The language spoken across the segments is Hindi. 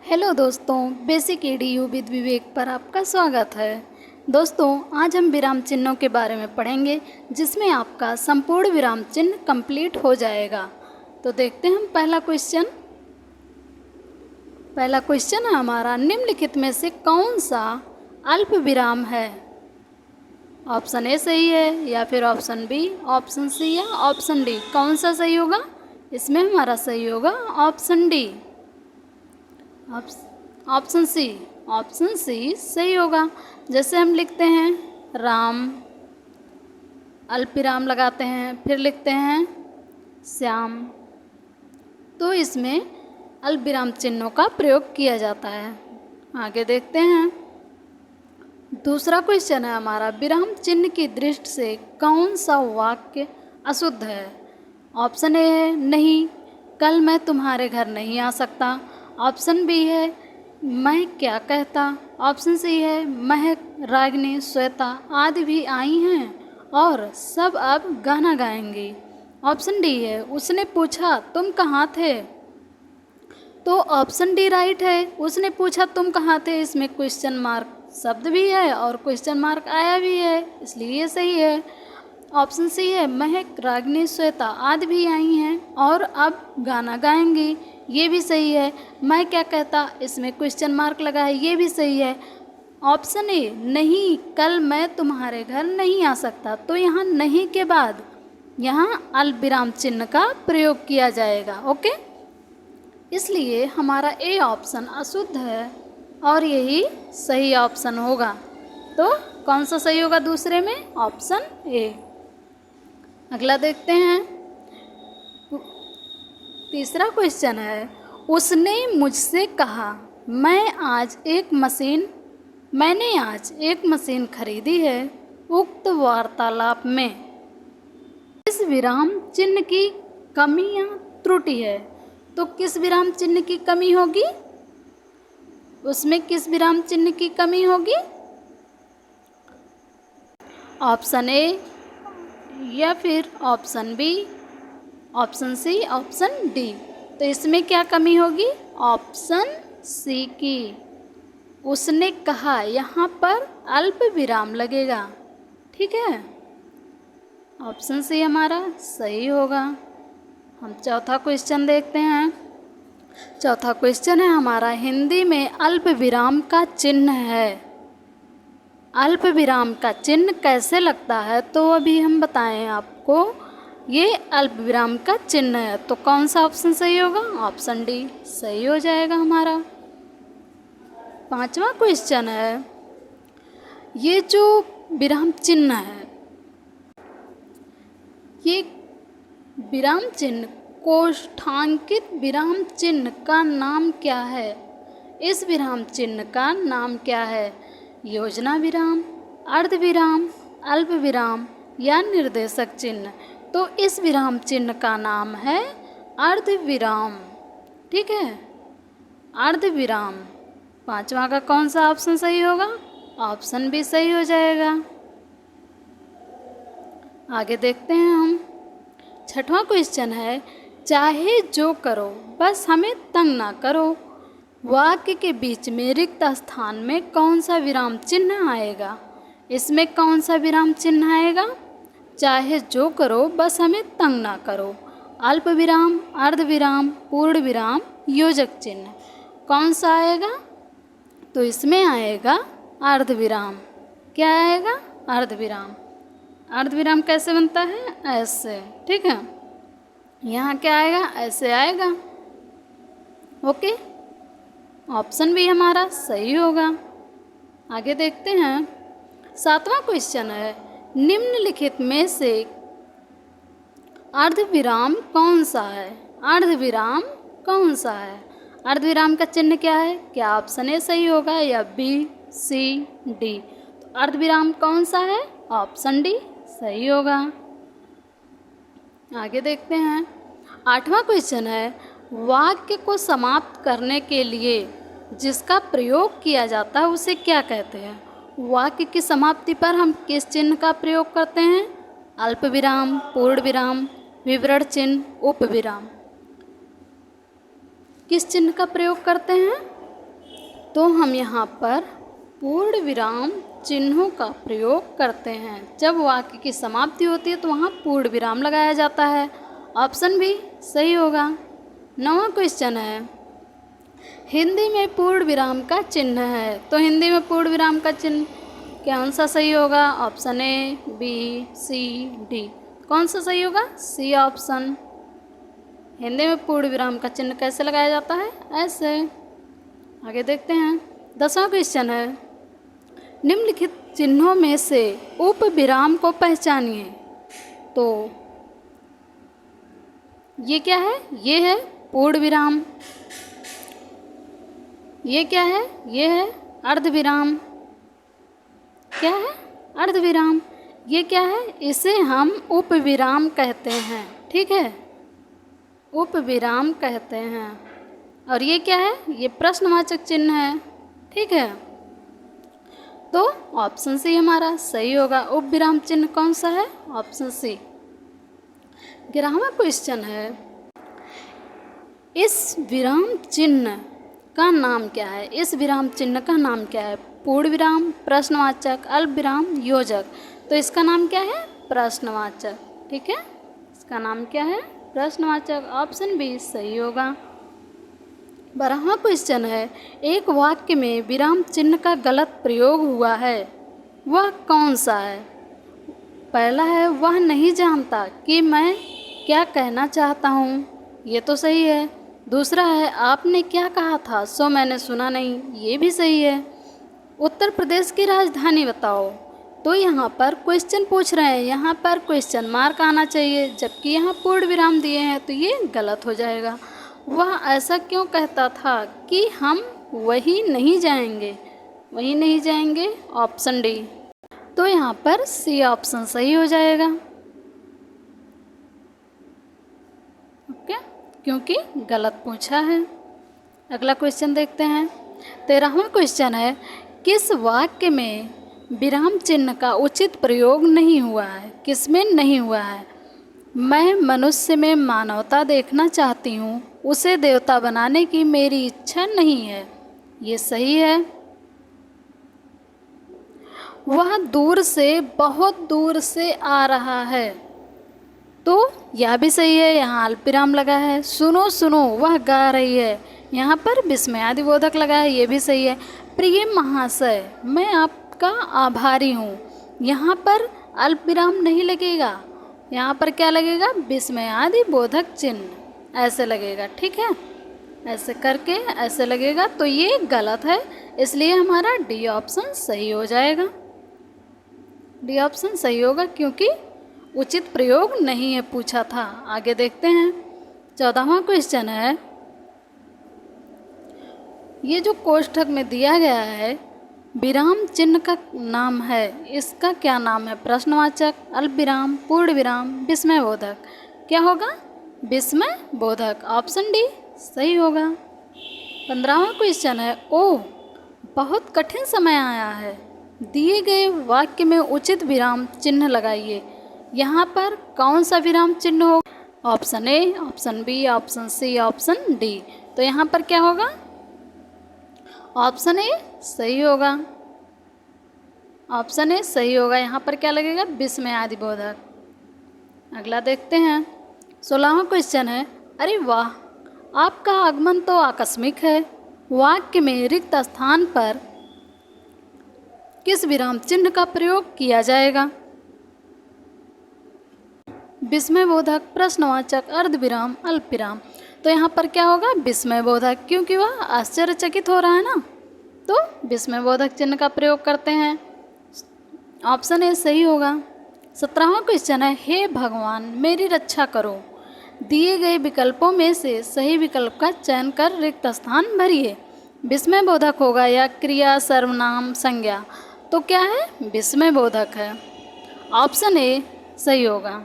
हेलो दोस्तों, बेसिक ईडीयू विद विवेक पर आपका स्वागत है। दोस्तों, आज हम विराम चिन्हों के बारे में पढ़ेंगे जिसमें आपका संपूर्ण विराम चिन्ह कंप्लीट हो जाएगा। तो देखते हैं हम पहला क्वेश्चन है हमारा, निम्नलिखित में से कौन सा अल्प विराम है? ऑप्शन ए सही है या फिर ऑप्शन बी, ऑप्शन सी या ऑप्शन डी? कौन सा सही होगा? इसमें हमारा सही होगा ऑप्शन डी, ऑप्शन सी सही होगा। जैसे हम लिखते हैं राम, अल्प विराम लगाते हैं, फिर लिखते हैं श्याम, तो इसमें अल्प विराम चिन्हों का प्रयोग किया जाता है। आगे देखते हैं, दूसरा क्वेश्चन है हमारा, विराम चिन्ह की दृष्टि से कौन सा वाक्य अशुद्ध है? ऑप्शन ए है नहीं, कल मैं तुम्हारे घर नहीं आ सकता। ऑप्शन बी है मैं क्या कहता। ऑप्शन सी है महक, रागिनी, श्वेता आदि भी आई हैं और सब अब गाना गाएंगी। ऑप्शन डी है उसने पूछा तुम कहाँ थे। तो ऑप्शन डी राइट है, उसने पूछा तुम कहाँ थे, इसमें क्वेश्चन मार्क शब्द भी है और क्वेश्चन मार्क आया भी है, इसलिए ये सही है। ऑप्शन सी है महक, रागिनी, श्वेता आदि भी आई हैं और अब गाना गाएंगी, ये भी सही है। मैं क्या कहता, इसमें क्वेश्चन मार्क लगा है, ये भी सही है। ऑप्शन ए नहीं, कल मैं तुम्हारे घर नहीं आ सकता, तो यहाँ नहीं के बाद यहाँ अल्प विराम चिन्ह का प्रयोग किया जाएगा। ओके, इसलिए हमारा ए ऑप्शन अशुद्ध है और यही सही ऑप्शन होगा। तो कौन सा सही होगा दूसरे में? Option A. अगला देखते हैं, तीसरा क्वेश्चन है, उसने मुझसे कहा मैंने आज एक मशीन खरीदी है। उक्त वार्तालाप में किस विराम चिन्ह की कमी या त्रुटि है? तो किस विराम चिन्ह की कमी होगी? उसमें किस विराम चिन्ह की कमी होगी? ऑप्शन ए या फिर option B, option C, option D? तो इसमें क्या कमी होगी? ऑप्शन सी की। उसने कहा, यहाँ पर अल्प विराम लगेगा। ठीक है, ऑप्शन सी हमारा सही होगा। हम चौथा क्वेश्चन देखते हैं। चौथा क्वेश्चन है हमारा, हिंदी में अल्प विराम का चिन्ह है। अल्प विराम का चिन्ह कैसे लगता है? तो अभी हम बताएं आपको, ये अल्प विराम का चिन्ह है। तो कौन सा ऑप्शन सही होगा? ऑप्शन डी सही हो जाएगा हमारा। पांचवा क्वेश्चन है, ये जो विराम चिन्ह है, ये विराम चिन्ह कोष्ठांकित विराम चिन्ह का नाम क्या है? इस विराम चिन्ह का नाम क्या है? योजना विराम, अर्ध विराम, अल्प विराम या निर्देशक चिन्ह? तो इस विराम चिन्ह का नाम है अर्ध विराम। ठीक है, अर्ध विराम। पांचवा का कौन सा ऑप्शन सही होगा? ऑप्शन बी सही हो जाएगा। आगे देखते हैं हम, छठवां क्वेश्चन है, चाहे जो करो बस हमें तंग ना करो। वाक्य के बीच में रिक्त स्थान में कौन सा विराम चिन्ह आएगा? इसमें कौन सा विराम चिन्ह आएगा? चाहे जो करो बस हमें तंग ना करो, अल्प विराम, अर्ध विराम, पूर्ण विराम, योजक चिन्ह। कौन सा आएगा? तो इसमें आएगा अर्ध विराम। क्या आएगा? अर्ध विराम। अर्ध विराम कैसे बनता है? ऐसे। ठीक है, यहाँ क्या आएगा? ऐसे आएगा। ओके, ऑप्शन भी हमारा सही होगा। आगे देखते हैं, सातवां क्वेश्चन है, निम्नलिखित में से अर्धविराम कौन सा है? अर्धविराम कौन सा है? अर्धविराम का चिन्ह क्या है? क्या ऑप्शन ए सही होगा या बी, सी, डी? तो अर्धविराम कौन सा है? ऑप्शन डी सही होगा। आगे देखते हैं, आठवां क्वेश्चन है, वाक्य को समाप्त करने के लिए जिसका प्रयोग किया जाता है उसे क्या कहते हैं? वाक्य की समाप्ति पर हम किस चिन्ह का प्रयोग करते हैं? अल्प विराम, पूर्ण विराम, विवरण चिन्ह, उपविराम। किस चिन्ह का प्रयोग करते हैं? तो हम यहाँ पर पूर्ण विराम चिन्हों का प्रयोग करते हैं। जब वाक्य की समाप्ति होती है तो वहाँ पूर्ण विराम लगाया जाता है। ऑप्शन बी सही होगा। 9वां क्वेश्चन है, हिंदी में पूर्ण विराम का चिन्ह है। तो हिंदी में पूर्ण विराम का चिन्ह कौन सा सही होगा? Option A, B, C, D. कौन सा सही होगा? C option. हिंदी में पूर्ण विराम का चिन्ह कैसे लगाया जाता है? ऐसे। आगे देखते हैं। 10वां क्वेश्चन है, निम्नलिखित चिन्हों में से उप विराम को पहचानिए। तो ये क्या है? ये है पूर्ण विराम। ये क्या है? ये है अर्ध विराम। क्या है? अर्ध विराम। ये क्या है? इसे हम उप विराम कहते हैं। ठीक है, उप विराम कहते हैं। और ये क्या है? ये प्रश्नवाचक चिन्ह है। ठीक है, तो ऑप्शन सी हमारा सही होगा। उप विराम चिन्ह कौन सा है? Option C. 11वां क्वेश्चन है, इस विराम चिन्ह का नाम क्या है? इस विराम चिन्ह का नाम क्या है? पूर्ण विराम, प्रश्नवाचक, अल्प विराम, योजक। तो इसका नाम क्या है? प्रश्नवाचक। ठीक है, इसका नाम क्या है? प्रश्नवाचक। ऑप्शन बी सही होगा। 12वां क्वेश्चन है, एक वाक्य में विराम चिन्ह का गलत प्रयोग हुआ है, वह कौन सा है? पहला है, वह नहीं जानता कि मैं क्या कहना चाहता हूँ। ये तो सही है। दूसरा है, आपने क्या कहा था सो मैंने सुना नहीं। ये भी सही है। उत्तर प्रदेश की राजधानी बताओ। तो यहाँ पर क्वेश्चन पूछ रहे हैं, यहाँ पर क्वेश्चन मार्क आना चाहिए, जबकि यहाँ पूर्ण विराम दिए हैं, तो ये गलत हो जाएगा। वह ऐसा क्यों कहता था कि हम वहीं नहीं जाएंगे? वहीं नहीं जाएंगे, ऑप्शन डी। तो यहाँ पर सी ऑप्शन सही हो जाएगा। ओके, क्योंकि गलत पूछा है। अगला क्वेश्चन देखते हैं। 13वां क्वेश्चन है, किस वाक्य में विराम चिन्ह का उचित प्रयोग नहीं हुआ है? किसमें नहीं हुआ है? मैं मनुष्य में मानवता देखना चाहती हूँ, उसे देवता बनाने की मेरी इच्छा नहीं है। ये सही है। वह दूर से, बहुत दूर से आ रहा है। तो यह भी सही है। यहाँ अल्पविराम लगा है। सुनो सुनो वह गा रही है, यहाँ पर विस्मयादिबोधक लगा है। ये भी सही है। प्रिय महाशय मैं आपका आभारी हूँ, यहाँ पर अल्पविराम नहीं लगेगा। यहाँ पर क्या लगेगा? विस्मयादिबोधक चिन्ह ऐसे लगेगा। ठीक है, ऐसे करके ऐसे लगेगा। तो ये गलत है, इसलिए हमारा डी ऑप्शन सही हो जाएगा। डी ऑप्शन सही होगा, क्योंकि उचित प्रयोग नहीं है पूछा था। आगे देखते हैं। 14वां क्वेश्चन है, ये जो कोष्ठक में दिया गया है विराम चिन्ह का नाम है, इसका क्या नाम है? प्रश्नवाचक, अल्पविराम, पूर्ण विराम, विस्मयबोधक। क्या होगा? विस्मयबोधक। ऑप्शन डी सही होगा। 15वां क्वेश्चन है, ओह बहुत कठिन समय आया है, दिए गए वाक्य में उचित विराम चिन्ह लगाइए। यहाँ पर कौन सा विराम चिन्ह होगा? Option A, option B, option C, option D. तो यहाँ पर क्या होगा? ऑप्शन ए सही होगा। ऑप्शन ए सही होगा। यहाँ पर क्या लगेगा? विस्मयादिबोधक। अगला देखते हैं। 16वां क्वेश्चन है, अरे वाह आपका आगमन तो आकस्मिक है, वाक्य में रिक्त स्थान पर किस विराम चिन्ह का प्रयोग किया जाएगा? विस्मयबोधक, प्रश्नवाचक, अर्धविराम, अल्पविराम। तो यहाँ पर क्या होगा? विस्मयबोधक, क्योंकि वह आश्चर्यचकित हो रहा है ना, तो विस्मयबोधक चिन्ह का प्रयोग करते हैं। ऑप्शन ए सही होगा। 17वां क्वेश्चन है, हे भगवान मेरी रक्षा करो, दिए गए विकल्पों में से सही विकल्प का चयन कर रिक्त स्थान भरिए। विस्मयबोधक होगा या क्रिया, सर्वनाम, संज्ञा? तो क्या है? विस्मयबोधक है। ऑप्शन ए सही होगा।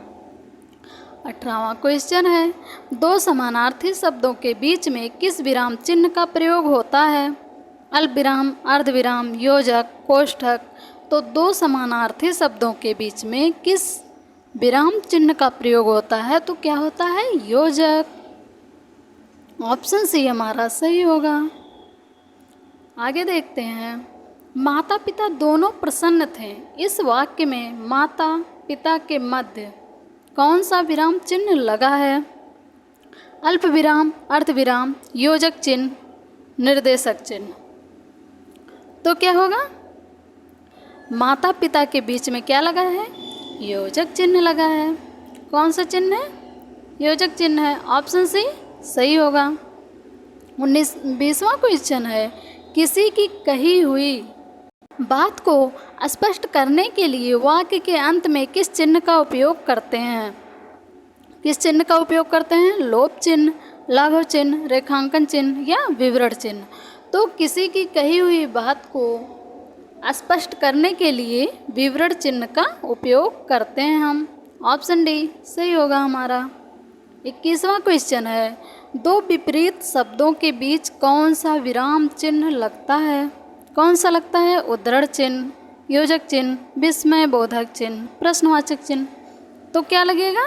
18वां क्वेश्चन है, दो समानार्थी शब्दों के बीच में किस विराम चिन्ह का प्रयोग होता है? अल्पविराम, अर्धविराम, योजक, कोष्ठक। तो दो समानार्थी शब्दों के बीच में किस विराम चिन्ह का प्रयोग होता है? तो क्या होता है? योजक। ऑप्शन सी हमारा सही होगा। आगे देखते हैं, माता पिता दोनों प्रसन्न थे। इस वाक्य में माता पिता के मध्य कौन सा विराम चिन्ह लगा है? अल्प विराम, अर्ध विराम, योजक चिन्ह, निर्देशक चिन्ह। तो क्या होगा? माता पिता के बीच में क्या लगा है? योजक चिन्ह लगा है। कौन सा चिन्ह है? योजक चिन्ह है। ऑप्शन सी सही होगा। 20वां क्वेश्चन है, किसी की कही हुई बात को स्पष्ट करने के लिए वाक्य के अंत में किस चिन्ह का उपयोग करते हैं? किस चिन्ह का उपयोग करते हैं? लोप चिन्ह, लाघव चिन्ह, रेखांकन चिन्ह या विवरण चिन्ह। तो किसी की कही हुई बात को स्पष्ट करने के लिए विवरण चिन्ह का उपयोग करते हैं हम। ऑप्शन डी सही होगा हमारा। 21वां क्वेश्चन है, दो विपरीत शब्दों के बीच कौन सा विराम चिन्ह लगता है? कौन सा लगता है? उद्धरण चिन्ह, योजक चिन्ह, विस्मय बोधक चिन्ह, प्रश्नवाचक चिन्ह। तो क्या लगेगा?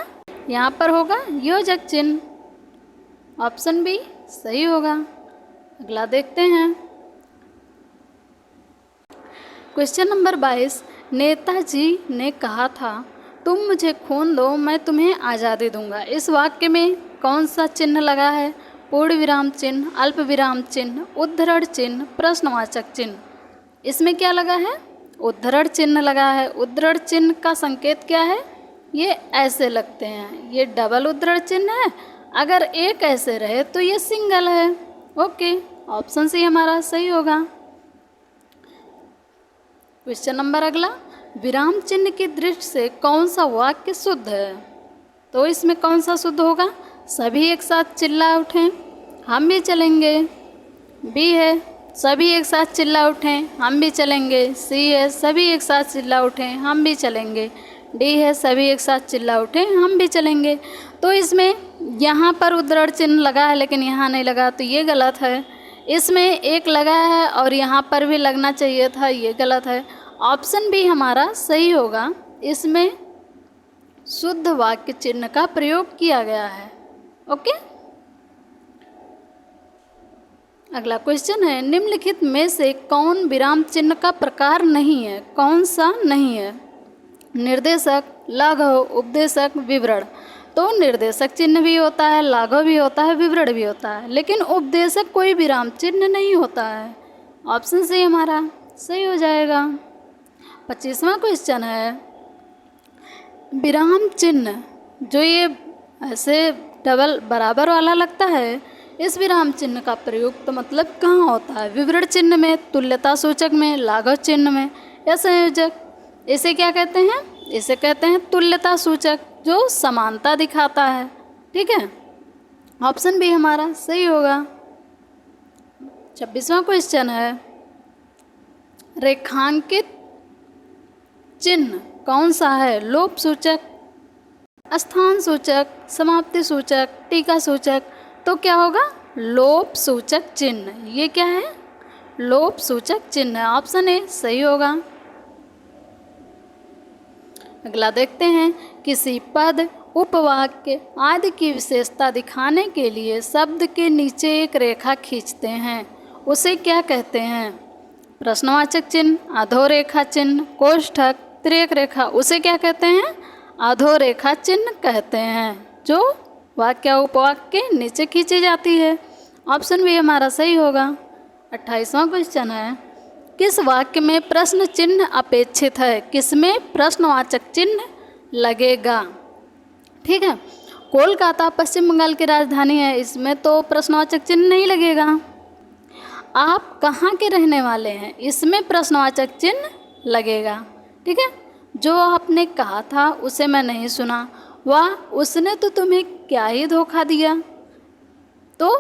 यहाँ पर होगा योजक चिन्ह। ऑप्शन बी सही होगा। अगला देखते हैं, क्वेश्चन नंबर 22, नेताजी ने कहा था तुम मुझे खून दो मैं तुम्हें आज़ादी दूंगा। इस वाक्य में कौन सा चिन्ह लगा है? पूर्ण विराम चिन्ह, अल्प विराम चिन्ह, उद्धरण चिन्ह, प्रश्नवाचक चिन्ह। इसमें क्या लगा है? उद्धरण चिन्ह लगा है। उद्धरण चिन्ह का संकेत क्या है? ये ऐसे लगते हैं, ये डबल उद्धरण चिन्ह है। अगर एक ऐसे रहे तो ये सिंगल है। ओके, ऑप्शन सी हमारा सही होगा। क्वेश्चन नंबर अगला, विराम चिन्ह की दृष्टि से कौन सा वाक्य शुद्ध है? तो इसमें कौन सा शुद्ध होगा? सभी एक साथ चिल्ला उठें हम भी चलेंगे। बी है सभी एक साथ चिल्ला उठें हम भी चलेंगे। सी है सभी एक साथ चिल्ला उठें हम भी चलेंगे। डी है सभी एक साथ चिल्ला उठें हम भी चलेंगे। तो इसमें यहाँ पर उद्धरण चिन्ह लगा है लेकिन यहाँ नहीं लगा, तो ये गलत है। इसमें एक लगा है और यहाँ पर भी लगना चाहिए था, ये गलत है। ऑप्शन बी हमारा सही होगा। इसमें शुद्ध वाक्य चिन्ह का प्रयोग किया गया है। ओके, अगला क्वेश्चन है, निम्नलिखित में से कौन विराम चिन्ह का प्रकार नहीं है? कौन सा नहीं है? निर्देशक, लाघव, उपदेशक, विवरण। तो निर्देशक चिन्ह भी होता है, लाघव भी होता है, विवरण भी होता है, लेकिन उपदेशक कोई विराम चिन्ह नहीं होता है। ऑप्शन सी हमारा सही हो जाएगा। 25वां क्वेश्चन है, विराम चिन्ह जो ये ऐसे डबल बराबर वाला लगता है, इस विराम चिन्ह का प्रयोग तो मतलब कहाँ होता है? विवरण चिन्ह में, तुल्यता सूचक में, लाघव चिन्ह में या संयोजक। इसे क्या कहते हैं? इसे कहते हैं तुल्यता सूचक, जो समानता दिखाता है। ठीक है, ऑप्शन बी हमारा सही होगा। 26वां क्वेश्चन है, रेखांकित चिन्ह कौन सा है? लोप सूचक, स्थान सूचक, समाप्ति सूचक, टीका सूचक। तो क्या होगा? लोप सूचक चिन्ह। ये क्या है? लोप सूचक चिन्ह है। ऑप्शन ए सही होगा। अगला देखते हैं, किसी पद, उपवाक्य आदि की विशेषता दिखाने के लिए शब्द के नीचे एक रेखा खींचते हैं, उसे क्या कहते हैं? प्रश्नवाचक चिन्ह, अधोरेखा चिन्ह, कोष्ठक, तिर्यक रेखा। उसे क्या कहते हैं? अधोरेखा चिन्ह कहते हैं, जो वाक्य उपवाक्य के नीचे खींची जाती है। ऑप्शन भी हमारा सही होगा। 28वां क्वेश्चन है, किस वाक्य में प्रश्न चिन्ह अपेक्षित है? किसमें प्रश्नवाचक चिन्ह लगेगा? ठीक है, कोलकाता पश्चिम बंगाल की राजधानी है, इसमें तो प्रश्नवाचक चिन्ह नहीं लगेगा। आप कहाँ के रहने वाले हैं? इसमें प्रश्नवाचक चिन्ह लगेगा। ठीक है, जो आपने कहा था उसे मैं नहीं सुना, वाह उसने तो तुम्हें क्या ही धोखा दिया। तो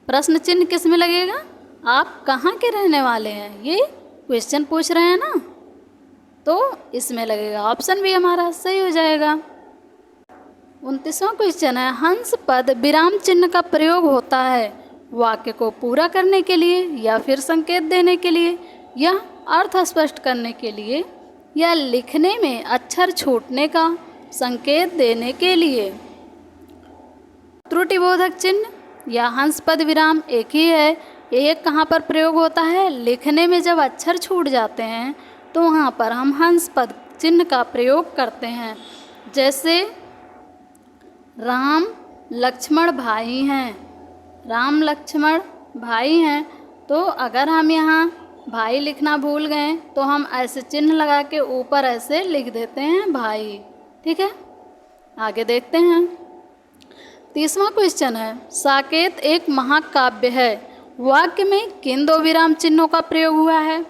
प्रश्न चिन्ह किस में लगेगा? आप कहाँ के रहने वाले हैं, ये क्वेश्चन पूछ रहे हैं ना, तो इसमें लगेगा। ऑप्शन भी हमारा सही हो जाएगा। 29वां क्वेश्चन है, हंस पद विराम चिन्ह का प्रयोग होता है वाक्य को पूरा करने के लिए या फिर संकेत देने के लिए या अर्थ स्पष्ट करने के लिए या लिखने में अक्षर छूटने का संकेत देने के लिए। त्रुटिबोधक चिन्ह या हंस पद विराम एक ही है, ये कहाँ पर प्रयोग होता है? लिखने में जब अक्षर छूट जाते हैं तो वहाँ पर हम हंस पद चिन्ह का प्रयोग करते हैं। जैसे राम लक्ष्मण भाई हैं, राम लक्ष्मण भाई हैं, तो अगर हम यहाँ भाई लिखना भूल गए तो हम ऐसे चिन्ह लगा के ऊपर ऐसे लिख देते हैं भाई। ठीक है, आगे देखते हैं। 30वां क्वेश्चन है, साकेत एक महाकाव्य है, वाक्य में किन दो विराम चिन्हों का प्रयोग हुआ है?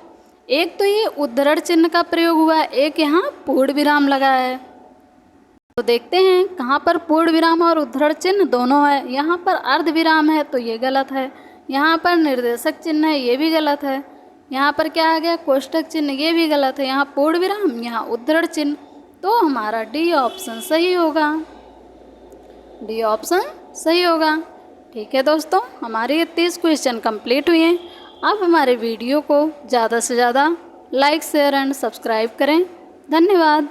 एक तो ये उद्धरण चिन्ह का प्रयोग हुआ है, एक यहाँ पूर्ण विराम लगा है। तो देखते हैं कहाँ पर पूर्ण विराम और उद्धरण चिन्ह दोनों है। यहाँ पर अर्ध विराम है तो ये गलत है, यहाँ पर निर्देशक चिन्ह है ये भी गलत है, यहाँ पर क्या आ गया कोष्ठक चिन्ह ये भी गलत है, यहाँ पूर्ण विराम यहाँ उद्धरण चिन्ह, तो हमारा डी ऑप्शन सही होगा, डी ऑप्शन सही होगा। ठीक है दोस्तों, हमारे ये 30 क्वेश्चन कंप्लीट हुए हैं। आप हमारे वीडियो को ज़्यादा से ज़्यादा लाइक शेयर एंड सब्सक्राइब करें। धन्यवाद।